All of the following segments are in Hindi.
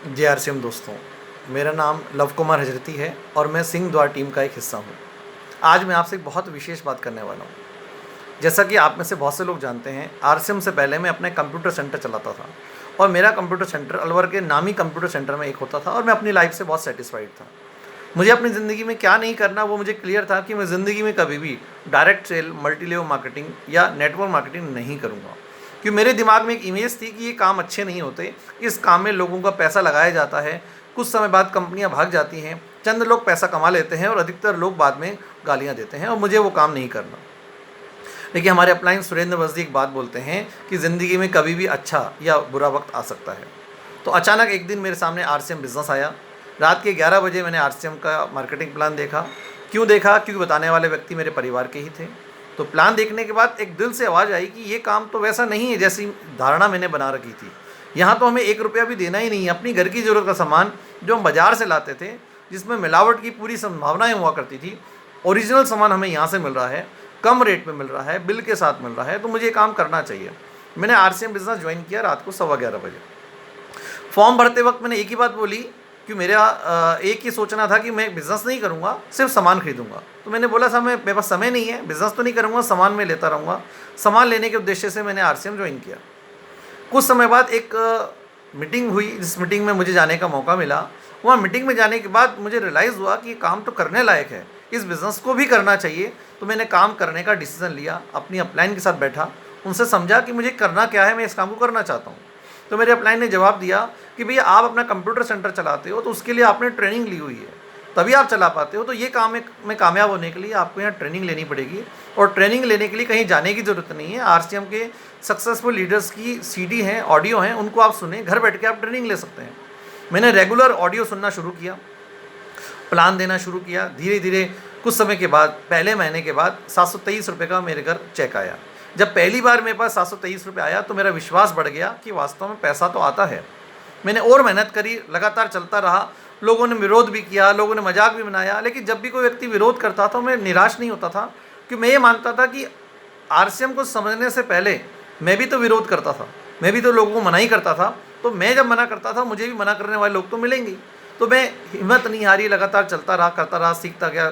JRCM दोस्तों, मेरा नाम लव कुमार हजरती है और मैं सिंह द्वार टीम का एक हिस्सा हूँ। आज मैं आपसे एक बहुत विशेष बात करने वाला हूँ। जैसा कि आप में से बहुत से लोग जानते हैं, RCM से पहले मैं अपने कंप्यूटर सेंटर चलाता था और मेरा कंप्यूटर सेंटर अलवर के नामी कंप्यूटर सेंटर में एक होता था और मैं अपनी लाइफ से बहुत सेटिस्फाइड था। मुझे अपनी ज़िंदगी में क्या नहीं करना वो मुझे क्लियर था कि मैं ज़िंदगी में कभी भी direct sale, multi level marketing या नेटवर्क मार्केटिंग नहीं करूँगा, क्योंकि मेरे दिमाग में एक इमेज थी कि ये काम अच्छे नहीं होते, इस काम में लोगों का पैसा लगाया जाता है, कुछ समय बाद कंपनियां भाग जाती हैं, चंद लोग पैसा कमा लेते हैं और अधिकतर लोग बाद में गालियां देते हैं और मुझे वो काम नहीं करना। देखिए, हमारे अपलाइन सुरेंद्र वजदी एक बात बोलते हैं कि ज़िंदगी में कभी भी अच्छा या बुरा वक्त आ सकता है। तो अचानक एक दिन मेरे सामने RCM बिज़नेस आया। रात के 11 बजे मैंने RCM का मार्केटिंग प्लान देखा। क्यों देखा? क्योंकि बताने वाले व्यक्ति मेरे परिवार के ही थे। तो प्लान देखने के बाद एक दिल से आवाज़ आई कि ये काम तो वैसा नहीं है जैसी धारणा मैंने बना रखी थी। यहाँ तो हमें 1 रुपया भी देना ही नहीं है। अपनी घर की ज़रूरत का सामान जो हम बाज़ार से लाते थे, जिसमें मिलावट की पूरी संभावनाएं हुआ करती थी, ओरिजिनल सामान हमें यहाँ से मिल रहा है, कम रेट में मिल रहा है, बिल के साथ मिल रहा है। तो मुझे ये काम करना चाहिए। मैंने RCM बिज़नेस ज्वाइन किया रात को 11:15 बजे। फॉर्म भरते वक्त मैंने एक ही बात बोली कि मेरा एक ही सोचना था कि मैं बिज़नेस नहीं करूँगा, सिर्फ सामान खरीदूँगा। तो मैंने बोला था मेरे पास समय नहीं है, बिज़नेस तो नहीं करूँगा, सामान मैं लेता रहूँगा। सामान लेने के उद्देश्य से मैंने RCM ज्वाइन किया। कुछ समय बाद एक मीटिंग हुई, जिस मीटिंग में मुझे जाने का मौका मिला। वहाँ मीटिंग में जाने के बाद मुझे रियलाइज़ हुआ कि ये काम तो करने लायक है, इस बिज़नेस को भी करना चाहिए। तो मैंने काम करने का डिसीज़न लिया, अपनी अपलाइन के साथ बैठा, उनसे समझा कि मुझे करना क्या है, मैं इस काम को करना चाहता हूँ। तो मेरे अपलाइन ने जवाब दिया कि भैया, आप अपना कंप्यूटर सेंटर चलाते हो तो उसके लिए आपने ट्रेनिंग ली हुई है, तभी आप चला पाते हो। तो ये काम में कामयाब होने के लिए आपको यहाँ ट्रेनिंग लेनी पड़ेगी और ट्रेनिंग लेने के लिए कहीं जाने की ज़रूरत नहीं है। RCM के सक्सेसफुल लीडर्स की CD हैं, ऑडियो हैं, उनको आप सुने, घर बैठ के आप ट्रेनिंग ले सकते हैं। मैंने रेगुलर ऑडियो सुनना शुरू किया, प्लान देना शुरू किया। धीरे धीरे कुछ समय के बाद, पहले महीने के बाद 723 रुपये का मेरे घर चेक आया। जब पहली बार मेरे पास 723 रुपये आया तो मेरा विश्वास बढ़ गया कि वास्तव में पैसा तो आता है। मैंने और मेहनत करी, लगातार चलता रहा। लोगों ने विरोध भी किया, लोगों ने मजाक भी बनाया, लेकिन जब भी कोई व्यक्ति विरोध करता था मैं निराश नहीं होता था, क्योंकि मैं ये मानता था कि RCM को समझने से पहले मैं भी तो विरोध करता था, मैं भी तो लोगों को मना ही करता था। तो मैं जब मना करता था, मुझे भी मना करने वाले लोग तो मिलेंगे। तो मैं हिम्मत नहीं हारी, लगातार चलता रहा, करता रहा, सीखता गया,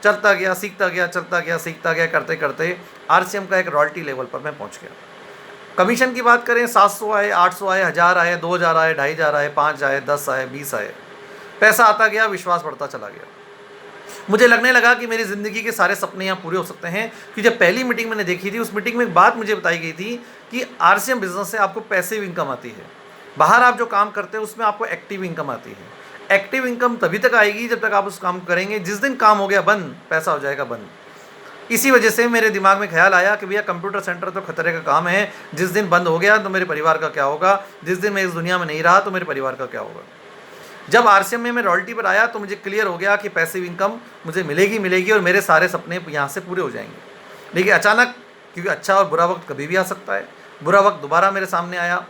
चलता गया, सीखता गया, चलता गया, सीखता गया। करते करते RCM का एक रॉयल्टी लेवल पर मैं पहुंच गया। कमीशन की बात करें, 700 आए, 800 आए, 1000 आए, 2000 आए, 2500 आए, 5 आए, 10 आए, 20 आए। पैसा आता गया, विश्वास बढ़ता चला गया। मुझे लगने लगा कि मेरी ज़िंदगी के सारे सपने यहाँ पूरे हो सकते हैं। कि जब पहली मीटिंग मैंने देखी थी, उस मीटिंग में एक बात मुझे बताई गई थी कि RCM बिज़नेस से आपको पैसिव इनकम आती है। बाहर आप जो काम करते हैं उसमें आपको एक्टिव इनकम आती है। एक्टिव इनकम तभी तक आएगी जब तक आप उस काम करेंगे। जिस दिन काम हो गया बंद, पैसा हो जाएगा बंद। इसी वजह से मेरे दिमाग में ख्याल आया कि भैया, कंप्यूटर सेंटर तो खतरे का काम है। जिस दिन बंद हो गया तो मेरे परिवार का क्या होगा, जिस दिन मैं इस दुनिया में नहीं रहा तो मेरे परिवार का क्या होगा। जब RCM में मैं रॉयल्टी पर आया तो मुझे क्लियर हो गया कि पैसिव इनकम मुझे मिलेगी और मेरे सारे सपने यहाँ से पूरे हो जाएंगे। लेकिन अचानक, क्योंकि अच्छा और बुरा वक्त कभी भी आ सकता है, बुरा वक्त दोबारा मेरे सामने आया।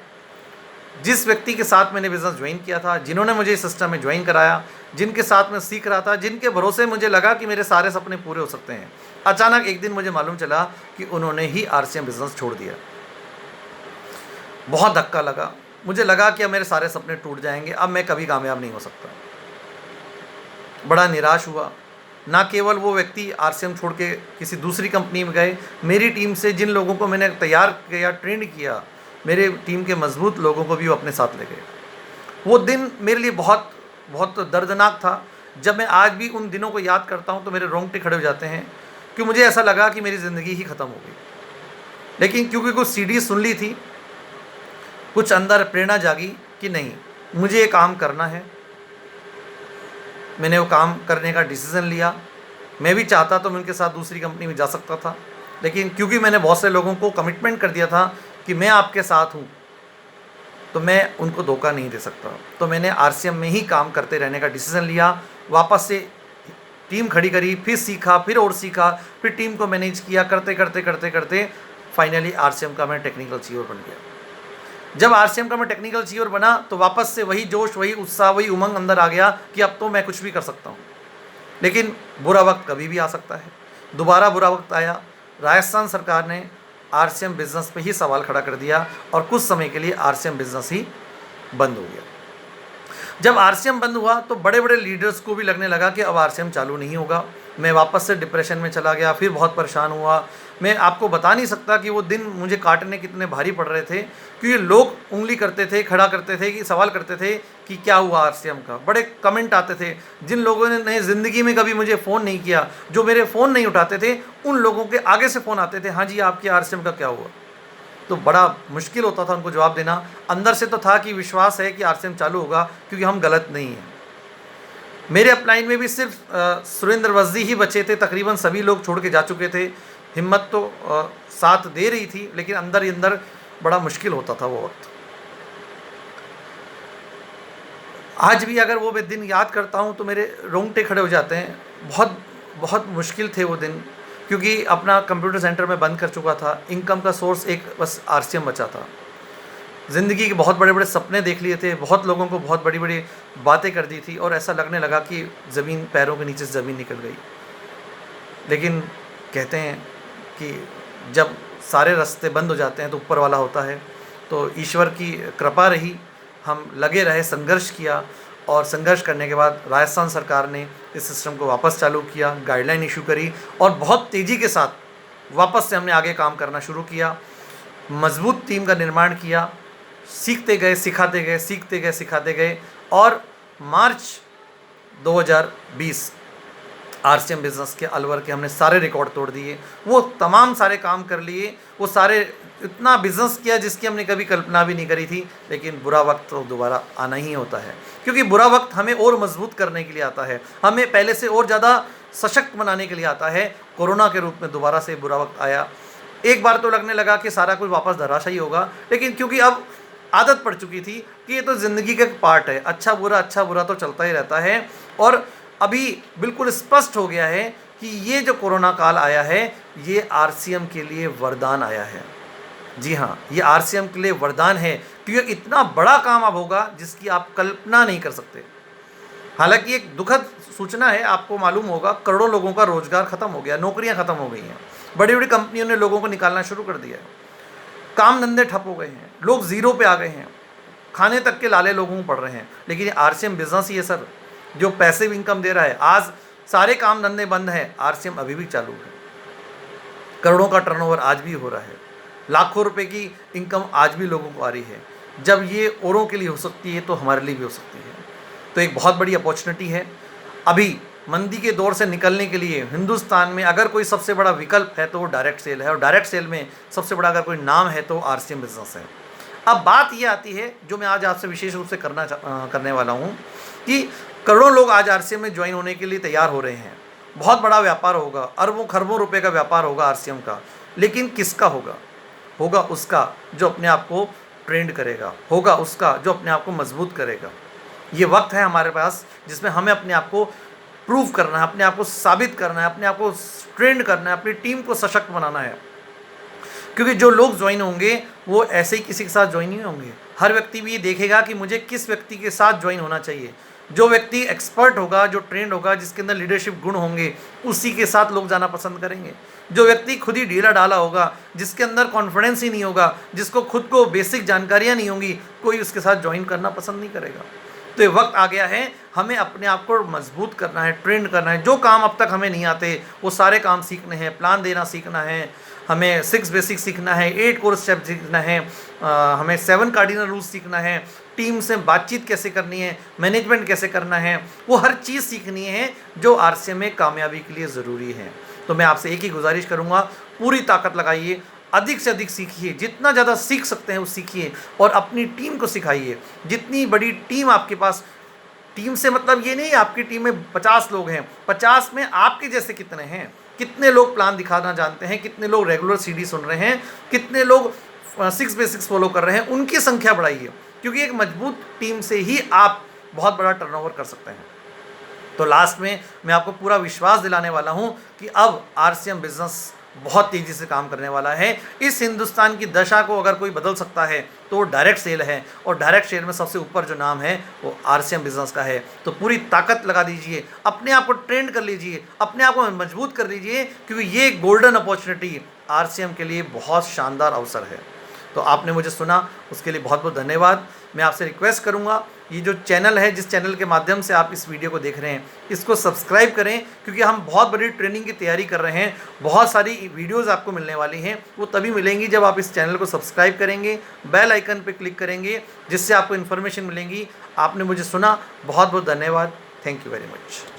जिस व्यक्ति के साथ मैंने बिज़नेस ज्वाइन किया था, जिन्होंने मुझे इस सिस्टम में ज्वाइन कराया, जिनके साथ मैं सीख रहा था, जिनके भरोसे मुझे लगा कि मेरे सारे सपने पूरे हो सकते हैं, अचानक एक दिन मुझे मालूम चला कि उन्होंने ही RCM बिज़नेस छोड़ दिया। बहुत धक्का लगा। मुझे लगा कि अब मेरे सारे सपने टूट जाएंगे, अब मैं कभी कामयाब नहीं हो सकता। बड़ा निराश हुआ। ना केवल वो व्यक्ति RCM छोड़ के किसी दूसरी कंपनी में गए, मेरी टीम से जिन लोगों को मैंने तैयार किया, ट्रेंड किया, मेरे टीम के मजबूत लोगों को भी वो अपने साथ ले गए। वो दिन मेरे लिए बहुत बहुत दर्दनाक था। जब मैं आज भी उन दिनों को याद करता हूँ तो मेरे रोंगटे खड़े हो जाते हैं, कि मुझे ऐसा लगा कि मेरी ज़िंदगी ही ख़त्म हो गई। लेकिन क्योंकि कुछ CD सुन ली थी, कुछ अंदर प्रेरणा जागी कि नहीं, मुझे ये काम करना है। मैंने वो काम करने का डिसीज़न लिया। मैं भी चाहता तो मैं उनके साथ दूसरी कंपनी में जा सकता था, लेकिन क्योंकि मैंने बहुत से लोगों को कमिटमेंट कर दिया था कि मैं आपके साथ हूँ, तो मैं उनको धोखा नहीं दे सकता। तो मैंने RCM में ही काम करते रहने का डिसीज़न लिया। वापस से टीम खड़ी करी, फिर सीखा, फिर और सीखा, फिर टीम को मैनेज किया। करते करते करते करते फाइनली RCM का मैं टेक्निकल CEO बन गया। जब RCM का मैं टेक्निकल CEO बना तो वापस से वही जोश, वही उत्साह, वही उमंग अंदर आ गया कि अब तो मैं कुछ भी कर सकता हूँ। लेकिन बुरा वक्त कभी भी आ सकता है। दोबारा बुरा वक्त आया। राजस्थान सरकार ने RCM बिज़नेस पे ही सवाल खड़ा कर दिया और कुछ समय के लिए RCM बिज़नेस ही बंद हो गया। जब आरसीएम बंद हुआ तो बड़े बड़े लीडर्स को भी लगने लगा कि अब आरसीएम चालू नहीं होगा। मैं वापस से डिप्रेशन में चला गया, फिर बहुत परेशान हुआ। मैं आपको बता नहीं सकता कि वो दिन मुझे काटने कितने भारी पड़ रहे थे, क्योंकि लोग उंगली करते थे, खड़ा करते थे, कि सवाल करते थे कि क्या हुआ आरसीएम का। बड़े कमेंट आते थे। जिन लोगों ने ज़िंदगी में कभी मुझे फ़ोन नहीं किया, जो मेरे फ़ोन नहीं उठाते थे, उन लोगों के आगे से फ़ोन आते थे, हाँ जी आपके आरसीएम का क्या हुआ। तो बड़ा मुश्किल होता था उनको जवाब देना। अंदर से तो था कि विश्वास है कि आरसीएम चालू होगा, क्योंकि हम गलत नहीं हैं। मेरे अपलाइन में भी सिर्फ सुरेंद्र वज्जी ही बचे थे, तकरीबन सभी लोग छोड़ के जा चुके थे। हिम्मत तो साथ दे रही थी, लेकिन अंदर ही अंदर बड़ा मुश्किल होता था वो वक्त। आज भी अगर वो मैं दिन याद करता हूँ तो मेरे रोंगटे खड़े हो जाते हैं। बहुत बहुत मुश्किल थे वो दिन, क्योंकि अपना कंप्यूटर सेंटर में बंद कर चुका था। इनकम का सोर्स एक बस आरसीएम बचा था। ज़िंदगी के बहुत बड़े बड़े सपने देख लिए थे, बहुत लोगों को बहुत बड़ी बड़ी बातें कर दी थी, और ऐसा लगने लगा कि ज़मीन पैरों के नीचे से ज़मीन निकल गई। लेकिन कहते हैं कि जब सारे रास्ते बंद हो जाते हैं तो ऊपर वाला होता है। तो ईश्वर की कृपा रही, हम लगे रहे, संघर्ष किया, और संघर्ष करने के बाद राजस्थान सरकार ने इस सिस्टम को वापस चालू किया, गाइडलाइन इशू करी, और बहुत तेज़ी के साथ वापस से हमने आगे काम करना शुरू किया। मजबूत टीम का निर्माण किया, सीखते गए, सिखाते गए, सीखते गए, सिखाते गए, और मार्च 2020 आरसीएम बिज़नेस के अलवर के हमने सारे रिकॉर्ड तोड़ दिए। वो तमाम सारे काम कर लिए, वो सारे इतना बिज़नेस किया जिसकी हमने कभी कल्पना भी नहीं करी थी। लेकिन बुरा वक्त तो दोबारा आना ही होता है, क्योंकि बुरा वक्त हमें और मजबूत करने के लिए आता है, हमें पहले से और ज़्यादा सशक्त बनाने के लिए आता है। कोरोना के रूप में दोबारा से बुरा वक्त आया। एक बार तो लगने लगा कि सारा कुछ वापस धराशायी होगा, लेकिन क्योंकि अब आदत पड़ चुकी थी कि ये तो ज़िंदगी का एक पार्ट है, अच्छा बुरा तो चलता ही रहता है। और अभी बिल्कुल स्पष्ट हो गया है कि ये जो कोरोना काल आया है, ये आरसीएम के लिए वरदान आया है। जी हाँ, ये आरसीएम के लिए वरदान है, क्योंकि इतना बड़ा काम अब होगा जिसकी आप कल्पना नहीं कर सकते। हालांकि एक दुखद सूचना है, आपको मालूम होगा, करोड़ों लोगों का रोजगार खत्म हो गया, नौकरियां खत्म हो गई हैं, बड़ी बड़ी कंपनियों ने लोगों को निकालना शुरू कर दिया है, काम धंधे ठप हो गए हैं, लोग ज़ीरो पे आ गए हैं, खाने तक के लाले लोगों को पड़ रहे हैं। लेकिन ये आरसीएम बिजनेस ही है सर, जो पैसिव इनकम दे रहा है। आज सारे काम धंधे बंद हैं, आरसीएम अभी भी चालू है, करोड़ों का टर्नओवर आज भी हो रहा है, लाखों रुपए की इनकम आज भी लोगों को आ रही है। जब ये औरों के लिए हो सकती है तो हमारे लिए भी हो सकती है। तो एक बहुत बड़ी अपॉर्चुनिटी है। अभी मंदी के दौर से निकलने के लिए हिंदुस्तान में अगर कोई सबसे बड़ा विकल्प है तो वो डायरेक्ट सेल है, और डायरेक्ट सेल में सबसे बड़ा अगर कोई नाम है तो आरसीएम बिजनेस है। अब बात ये आती है जो मैं आज आपसे विशेष रूप से करने वाला हूँ, कि करोड़ों लोग आज आरसीएम में ज्वाइन होने के लिए तैयार हो रहे हैं। बहुत बड़ा व्यापार होगा, अरबों खरबों रुपए का व्यापार होगा आरसीएम का। लेकिन किसका होगा? होगा उसका जो अपने आप को ट्रेंड करेगा, होगा उसका जो अपने आप को मजबूत करेगा। ये वक्त है हमारे पास जिसमें हमें अपने आप को प्रूव करना है, अपने आप को साबित करना है, अपने आप को ट्रेंड करना है, अपनी टीम को सशक्त बनाना है। क्योंकि जो लोग ज्वाइन होंगे वो ऐसे ही किसी के साथ ज्वाइन नहीं होंगे। हर व्यक्ति भी ये देखेगा कि मुझे किस व्यक्ति के साथ ज्वाइन होना चाहिए। जो व्यक्ति एक्सपर्ट होगा, जो ट्रेंड होगा, जिसके अंदर लीडरशिप गुण होंगे, उसी के साथ लोग जाना पसंद करेंगे। जो व्यक्ति खुद ही ढीला ढाला होगा, जिसके अंदर कॉन्फिडेंस ही नहीं होगा, जिसको खुद को बेसिक जानकारियाँ नहीं होंगी, कोई उसके साथ ज्वाइन करना पसंद नहीं करेगा। तो ये वक्त आ गया है, हमें अपने आप को मजबूत करना है, ट्रेंड करना है। जो काम अब तक हमें नहीं आते वो सारे काम सीखने हैं, प्लान देना सीखना है, हमें 6 बेसिक सीखना है, 8 कोर स्टेप सीखना है, हमें 7 कार्डिनल रूल्स सीखना है, टीम से बातचीत कैसे करनी है, मैनेजमेंट कैसे करना है, वो हर चीज़ सीखनी है जो आरसीएम में कामयाबी के लिए ज़रूरी है। तो मैं आपसे एक ही गुजारिश करूँगा, पूरी ताकत लगाइए, अधिक से अधिक सीखिए, जितना ज़्यादा सीख सकते हैं वो सीखिए, और अपनी टीम को सिखाइए। जितनी बड़ी टीम आपके पास, टीम से मतलब ये नहीं आपकी टीम में 50 लोग हैं, 50 में आपके जैसे कितने हैं, कितने लोग प्लान दिखाना जानते हैं, कितने लोग रेगुलर सीडी सुन रहे हैं, कितने लोग 6 बेसिक्स फॉलो कर रहे हैं, उनकी संख्या बढ़ाइए। क्योंकि एक मजबूत टीम से ही आप बहुत बड़ा टर्नओवर कर सकते हैं। तो लास्ट में मैं आपको पूरा विश्वास दिलाने वाला हूं कि अब आरसीएम बिजनेस बहुत तेज़ी से काम करने वाला है। इस हिंदुस्तान की दशा को अगर कोई बदल सकता है तो वो डायरेक्ट सेल है, और डायरेक्ट सेल में सबसे ऊपर जो नाम है वो आरसीएम बिजनेस का है। तो पूरी ताकत लगा दीजिए, अपने आप को ट्रेंड कर लीजिए, अपने आप को मजबूत कर लीजिए, क्योंकि ये गोल्डन अपॉर्चुनिटी आरसीएम के लिए बहुत शानदार अवसर है। तो आपने मुझे सुना, उसके लिए बहुत बहुत धन्यवाद। मैं आपसे रिक्वेस्ट करूंगा, ये जो चैनल है, जिस चैनल के माध्यम से आप इस वीडियो को देख रहे हैं, इसको सब्सक्राइब करें, क्योंकि हम बहुत बड़ी ट्रेनिंग की तैयारी कर रहे हैं। बहुत सारी वीडियोज़ आपको मिलने वाली हैं, वो तभी मिलेंगी जब आप इस चैनल को सब्सक्राइब करेंगे, बेल आइकन पर क्लिक करेंगे, जिससे आपको इन्फॉर्मेशन मिलेंगी। आपने मुझे सुना, बहुत बहुत धन्यवाद। Thank you very much.